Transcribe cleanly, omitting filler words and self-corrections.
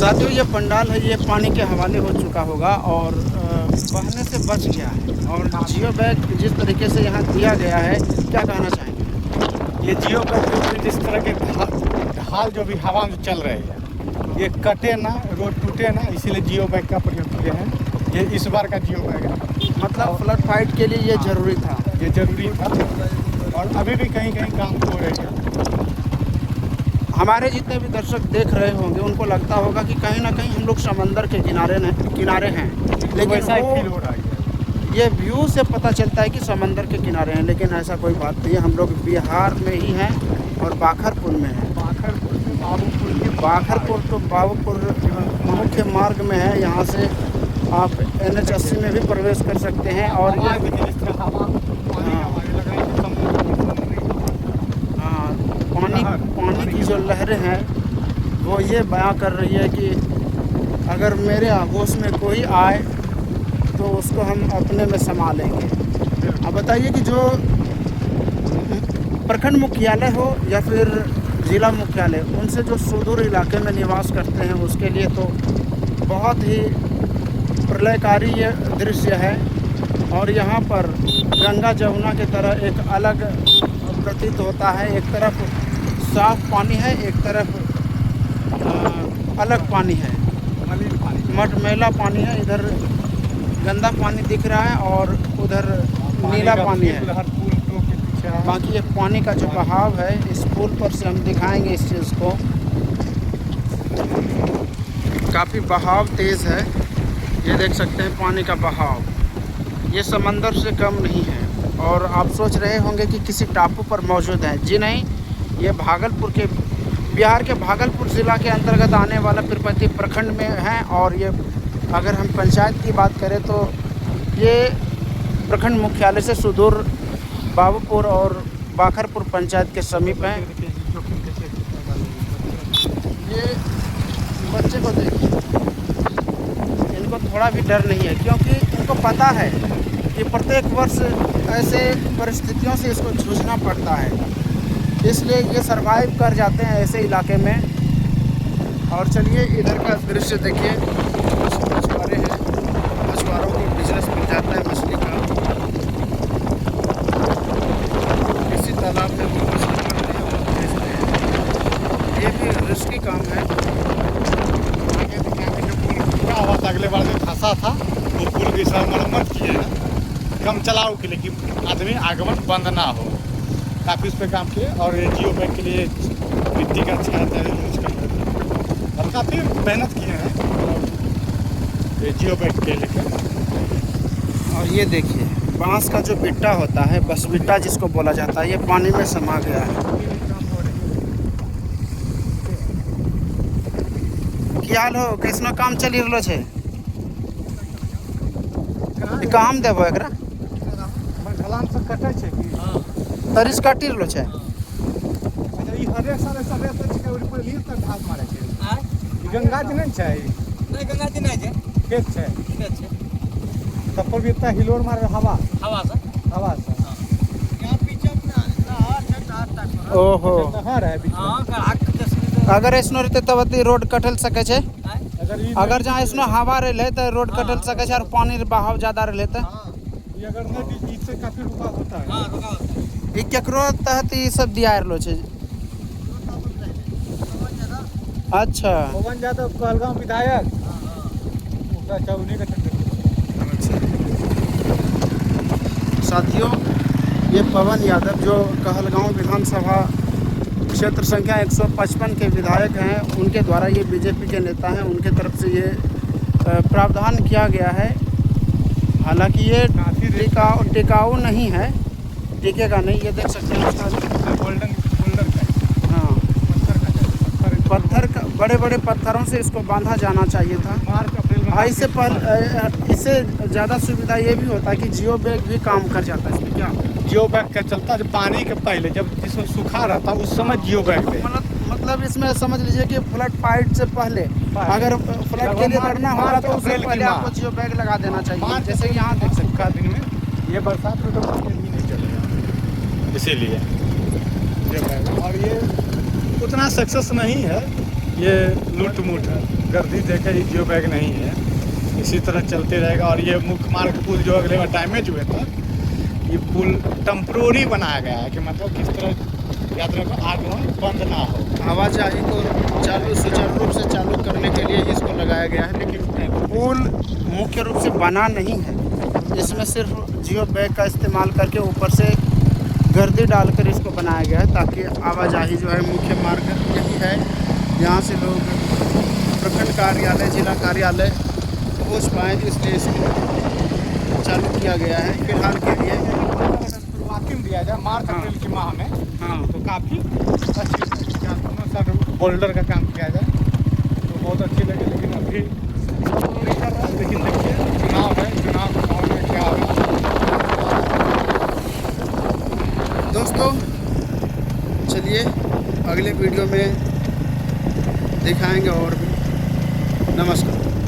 साथियों ये पंडाल है, ये पानी के हवाले हो चुका होगा और बहने से बच गया है। और जियो बैग जिस तरीके से यहाँ दिया गया है, क्या कहना चाहेंगे? ये जियो बैग जो जिस तरह के ढाल जो भी हवा में चल रहे हैं, ये कटे ना, रोड टूटे ना, इसीलिए जियो बैग का प्रयोग किए हैं। ये इस बार का जियो बैग है, मतलब फ्लड फाइट के लिए ये ज़रूरी था। ये ज़रूरी था और अभी भी कहीं कहीं काम हो रही है। हमारे जितने भी दर्शक देख रहे होंगे उनको लगता होगा कि कहीं ना कहीं हम लोग समंदर के किनारे हैं, लेकिन वैसा ही फील हो रहा है। ये व्यू से पता चलता है कि समंदर के किनारे हैं, लेकिन ऐसा कोई बात नहीं है। हम लोग बिहार में ही हैं और बाखरपुर में हैं। बाखरपुर तो बाबूपुर मुख्य मार्ग में है। यहाँ से आप NH80 में भी प्रवेश कर सकते हैं। और ये पानी की जो लहरें हैं वो ये बयां कर रही है कि अगर मेरे आगोश में कोई आए तो उसको हम अपने में समा लेंगे। अब बताइए कि जो प्रखंड मुख्यालय हो या फिर ज़िला मुख्यालय, उनसे जो सुदूर इलाके में निवास करते हैं उसके लिए तो बहुत ही प्रलयकारी ये दृश्य है। और यहाँ पर गंगा जमुना की तरह एक अलग प्रतीत होता है। एक तरफ साफ पानी है, एक तरफ अलग पानी है, मटमैला पानी है। इधर गंदा पानी दिख रहा है और उधर नीला पानी है। बाकी ये पानी का जो बहाव है, इस पुल पर से हम दिखाएंगे इस चीज़ को। काफ़ी बहाव तेज़ है, ये देख सकते हैं पानी का बहाव। ये समंदर से कम नहीं है। और आप सोच रहे होंगे कि किसी टापू पर मौजूद है। जी नहीं, ये भागलपुर के, बिहार के भागलपुर ज़िला के अंतर्गत आने वाला पीरपैंती प्रखंड में है। और ये अगर हम पंचायत की बात करें तो ये प्रखंड मुख्यालय से सुदूर बाबूपुर और बाखरपुर पंचायत के समीप है। ये बच्चे को देखिए, इनको थोड़ा भी डर नहीं है, क्योंकि इनको पता है कि प्रत्येक वर्ष ऐसे परिस्थितियों से इसको जूझना पड़ता है, इसलिए ये सरवाइव कर जाते हैं ऐसे इलाके में। और चलिए इधर का दृश्य देखिए, कुछ मछुआरे हैं, मछुआरों को बिजनेस मिल जाता है मछली का। इसी तालाब में वो मछली मारते हैं और बेचते हैं। ये भी रिस्की काम है। पूरा हुआ था, अगले बार जो फंसा था वो पुल की सब मरम्मत किए हैं, कम चलाओ के लिए कि आदमी आगमन बंद ना हो, काफ़ी उस पर काम किए। और ये जियो बैग के लिए मिट्टी का छाया यूज करते हैं और काफ़ी मेहनत किए हैं ये जियो बैग के लेकर। और ये देखिए बांस का जो बिट्टा होता है, बस बिट्टा जिसको बोला जाता है, ये पानी में समा गया है। क्या हाल हो, कैसनो काम चली रहलो छे? काम देबो एकरा ढलान से कटे छै कि तरिस काटी रहलो छे। अच्छा, ई हरेक साल सब एतय छै ओइ पर लीर तक घास मारै छै। ई गंगा जी नहीं छै? नहीं गंगा जी नहीं है, खेत छै, खेत है। तब पर भी इतना हिलोर मारे हवा से हवा से। यहाँ पीछे अपना नहर है, नहर तक पर। ओहो, नहर है बीच में। हाँ घाट के जैसे अगर ऐसनो रहते तब रोड कटल सके छे। अगर अगर जहाँ ऐसनो हवा रहले तो रोड कटल सके छे और पानी रे बहाव ज्यादा रहले तो ये अगर नदी बीच से काफी रुका होता है। हाँ रुका होता है। ई केकरो तहत ई सब दिया रहलो छे। अच्छा, पवन यादव कहलगांव विधायक, उसका चौनी का साथियों ये पवन यादव जो कहलगांव विधानसभा क्षेत्र संख्या 155 के विधायक हैं, उनके द्वारा ये बीजेपी के नेता हैं, उनके तरफ से ये प्रावधान किया गया है। हालांकि ये टिकाऊ नहीं है, टिकेगा नहीं। ये देख सकते हैं उसका गोल्डन का, हाँ, पत्थर पत्थर, बड़े बड़े पत्थरों से इसको बांधा जाना चाहिए था। मार्च अप्रैल में। हाँ, इससे ज़्यादा सुविधा ये भी होता है कि जियो बैग भी काम कर जाता है इसमें। क्या जियो बैग का चलता जो पानी के पहले जब जिसमें सूखा रहता उस समय जियो बैग पे, मतलब इसमें समझ लीजिए कि फ्लड फाइट से पहले अगर फ्लड के लिए करना होगा तो उससे पहले आपको जियो बैग लगा देना चाहिए। जैसे कि यहाँ देख सकते सूखा दिन में, ये बरसात में तो पानी नहीं चलेगा, इसीलिए जियो बैग। और ये उतना सक्सेस नहीं है ये लूट मूट गर्दी देखे ही जियो बैग नहीं है, इसी तरह चलते रहेगा। और ये मुख्य मार्ग पुल जो अगले बार डैमेज हुए था, ये पुल टेम्प्रोरी बनाया गया है कि मतलब किस तरह यात्रा का आगमन बंद ना हो। आवाजाही को सुचारू रूप से चालू करने के लिए इसको लगाया गया है, लेकिन पुल मुख्य रूप से बना नहीं है। इसमें सिर्फ जियो बैग का इस्तेमाल करके ऊपर से गर्दी डालकर इसको बनाया गया है, ताकि आवाजाही जो है मुख्य मार्ग यही है, यहाँ से लोग प्रखंड कार्यालय, जिला कार्यालय पहुँच पाएँ, इसलिए इसको चालू किया गया है फिलहाल के लिए। शुरुआती में दिया जाए मार्च अप्रैल के माह में, हाँ, तो काफ़ी अच्छी सर बोल्डर का काम किया जाए तो बहुत अच्छी लगी। लेकिन अभी नहीं कर रहा है, लेकिन देखिए चुनाव है, चुनाव के माहौल में क्या होगा। दोस्तों चलिए अगले वीडियो में दिखाएंगे और भी। नमस्कार।